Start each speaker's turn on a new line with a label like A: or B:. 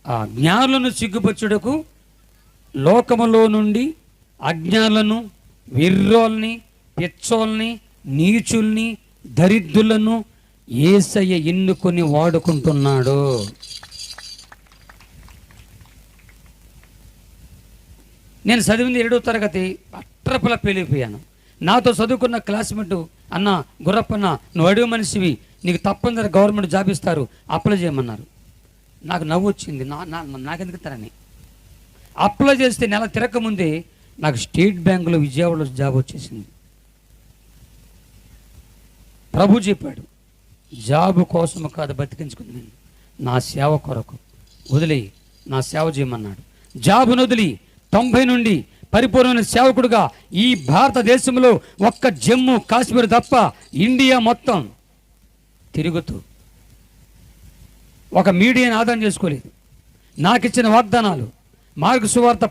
A: ఆ జ్ఞానులను సిగ్గుపరచుటకు లోకములో నుండి అజ్ఞానులను, విర్రోల్ని, పిచ్చోల్ని, నీచుల్ని, దరిద్రులను యేసయ్య ఎన్నుకొని వాడుకుంటున్నాడు. నేను చదివింది 7వ తరగతి, అట్రపల పెళ్ళిపోయాను. నాతో చదువుకున్న క్లాస్మేట్, అన్న గుర్రప్పన్న నువ్వు అడుగు మనిషివి, నీకు తప్పనిసరి గవర్నమెంట్ జాబ్ ఇస్తారు, అప్లై చేయమన్నారు. నాకు నవ్వు వచ్చింది. నాకెందుకు ఇస్తారని అప్లై చేస్తే నెల తిరగకముందే నాకు స్టేట్ బ్యాంకులో విజయవాడలో జాబ్ వచ్చేసింది. ప్రభు చెప్పాడు, జాబు కోసం కాదు బతికించుకుంది, నేను నా సేవ కొరకు వదిలి నా సేవ చేయమన్నాడు. జాబును వదిలి 90 నుండి పరిపూర్ణమైన సేవకుడుగా ఈ భారతదేశంలో ఒక్క జమ్మూ కాశ్మీర్ తప్ప ఇండియా మొత్తం తిరుగుతూ ఒక మీడియాని ఆదాయం చేసుకోలేదు. నాకు ఇచ్చిన వాగ్దానాలు మార్కు సువార్త